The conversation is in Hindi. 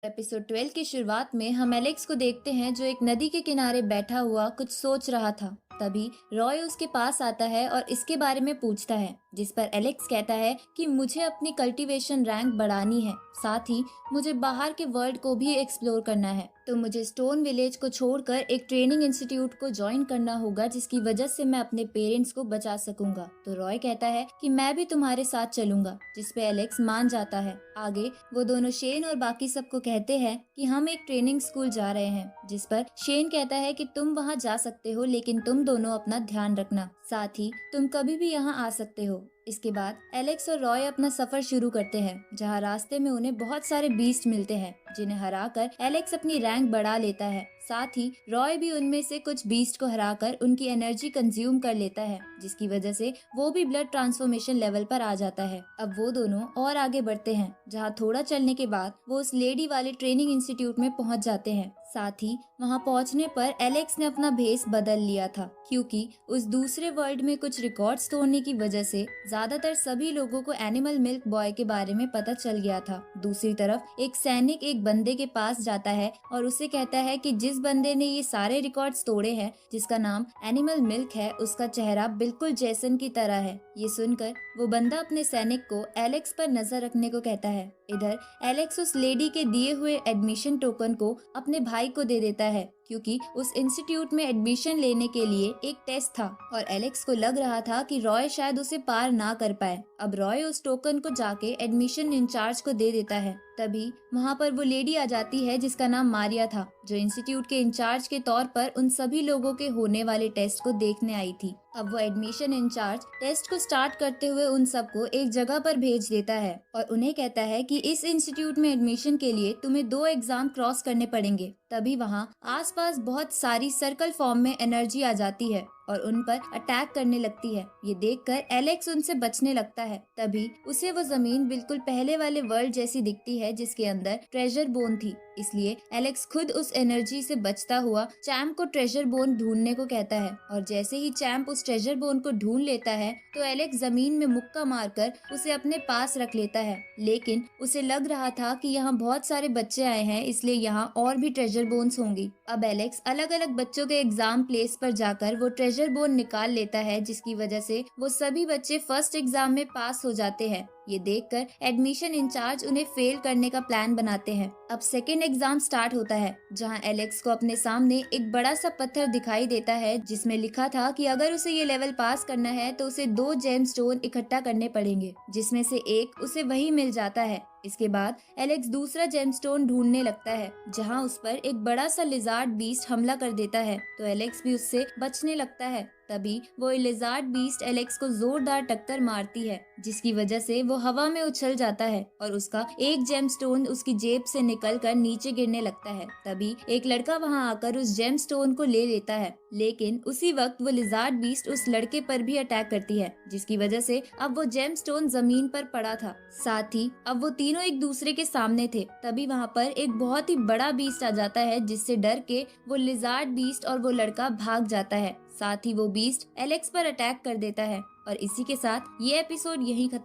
एपिसोड 12 की शुरुआत में हम एलेक्स को देखते हैं जो एक नदी के किनारे बैठा हुआ कुछ सोच रहा था। तभी रॉय उसके पास आता है और इसके बारे में पूछता है, जिस पर एलेक्स कहता है कि मुझे अपनी कल्टीवेशन रैंक बढ़ानी है, साथ ही मुझे बाहर के वर्ल्ड को भी एक्सप्लोर करना है। तो मुझे स्टोन विलेज को छोड़कर एक ट्रेनिंग इंस्टीट्यूट को ज्वाइन करना होगा, जिसकी वजह से मैं अपने पेरेंट्स को बचा सकूंगा। तो रॉय कहता है कि मैं भी तुम्हारे साथ चलूंगा, जिस पे एलेक्स मान जाता है। आगे वो दोनों शेन और बाकी सबको कहते हैं कि हम एक ट्रेनिंग स्कूल जा रहे हैं, जिस पर शेन कहता है कि तुम वहां जा सकते हो, लेकिन तुम दोनों अपना ध्यान रखना, साथ ही तुम कभी भी यहाँ आ सकते हो। इसके बाद एलेक्स और रॉय अपना सफर शुरू करते हैं, जहाँ रास्ते में उन्हें बहुत सारे बीस्ट मिलते हैं, जिन्हें हराकर एलेक्स अपनी रैंक बढ़ा लेता है। साथ ही रॉय भी उनमें से कुछ बीस्ट को हराकर उनकी एनर्जी कंज्यूम कर लेता है, जिसकी वजह से वो भी ब्लड ट्रांसफॉर्मेशन लेवल पर आ जाता है। अब वो दोनों और आगे बढ़ते हैं, जहाँ थोड़ा चलने के बाद वो उस लेडी वाले ट्रेनिंग इंस्टीट्यूट में पहुंच जाते हैं। साथ ही वहां पहुंचने पर एलेक्स ने अपना भेस बदल लिया था, क्योंकि उस दूसरे वर्ल्ड में कुछ रिकॉर्ड्स तोड़ने की वजह से ज्यादातर सभी लोगों को एनिमल मिल्क बॉय के बारे में पता चल गया था। दूसरी तरफ एक सैनिक एक बंदे के पास जाता है और उसे कहता है कि जिस बंदे ने ये सारे रिकॉर्ड्स तोड़े हैं, जिसका नाम एनिमल मिल्क है, उसका चेहरा बिल्कुल जैसन की तरह है। ये सुनकर वो बंदा अपने सैनिक को एलेक्स पर नजर रखने को कहता है। इधर एलेक्स उस लेडी के दिए हुए एडमिशन टोकन को अपने भाई को दे देता है, क्योंकि उस इंस्टीट्यूट में एडमिशन लेने के लिए एक टेस्ट था और एलेक्स को लग रहा था कि रॉय शायद उसे पार ना कर पाए। अब रॉय उस टोकन को जाके एडमिशन इंचार्ज को दे देता है। तभी वहाँ पर वो लेडी आ जाती है, जिसका नाम मारिया था, जो इंस्टीट्यूट के इंचार्ज के तौर पर उन सभी लोगों के होने वाले टेस्ट को देखने आई थी। अब वो एडमिशन इंचार्ज टेस्ट को स्टार्ट करते हुए उन सबको एक जगह पर भेज देता है और उन्हें कहता है कि इस इंस्टीट्यूट में एडमिशन के लिए तुम्हें 2 एग्जाम क्रॉस करने पड़ेंगे। तभी वहाँ आसपास बहुत सारी सर्कल फॉर्म में एनर्जी आ जाती है और उन पर अटैक करने लगती है। ये देखकर एलेक्स उनसे बचने लगता है। तभी उसे वो जमीन बिल्कुल पहले वाले वर्ल्ड जैसी दिखती है, जिसके अंदर ट्रेजर बोन थी। इसलिए एलेक्स खुद उस एनर्जी से बचता हुआ चैम्प को ट्रेजर बोन ढूंढने को कहता है और जैसे ही चैम्प उस ट्रेजर बोन को ढूंढ लेता है तो एलेक्स जमीन में मुक्का मारकर उसे अपने पास रख लेता है। लेकिन उसे लग रहा था कि यहाँ बहुत सारे बच्चे आए हैं, इसलिए यहाँ और भी ट्रेजर बोन्स होंगी। अब एलेक्स अलग अलग बच्चों के एग्जाम प्लेस पर जाकर वो ट्रेजर बोन निकाल लेता है, जिसकी वजह से वो सभी बच्चे फर्स्ट एग्जाम में पास हो जाते हैं। ये देखकर एडमिशन इंचार्ज उन्हें फेल करने का प्लान बनाते हैं। अब सेकेंड एग्जाम स्टार्ट होता है, जहां एलेक्स को अपने सामने एक बड़ा सा पत्थर दिखाई देता है, जिसमें लिखा था कि अगर उसे ये लेवल पास करना है तो उसे 2 जेम स्टोन इकट्ठा करने पड़ेंगे, जिसमें से एक उसे वही मिल जाता है। इसके बाद एलेक्स दूसरा जेमस्टोन ढूंढने लगता है, जहां उस पर एक बड़ा सा लिजार्ड बीस्ट हमला कर देता है, तो एलेक्स भी उससे बचने लगता है। तभी वो लिजार्ड बीस्ट एलेक्स को जोरदार टक्कर मारती है, जिसकी वजह से वो हवा में उछल जाता है और उसका एक जेमस्टोन उसकी जेब से निकलकर नीचे गिरने लगता है। तभी एक लड़का वहां आकर उस जेमस्टोन को ले लेता है, लेकिन उसी वक्त वो लिजार्ड बीस्ट उस लड़के पर भी अटैक करती है, जिसकी वजह से अब वो जेमस्टोन जमीन पर पड़ा था। साथ ही अब वो तीनों एक दूसरे के सामने थे। तभी वहाँ पर एक बहुत ही बड़ा बीस्ट आ जाता है, जिससे डर के वो लिजार्ड बीस्ट और वो लड़का भाग जाता है। साथ ही वो बीस्ट एलेक्स पर अटैक कर देता है और इसी के साथ ये एपिसोड यहीं खत्म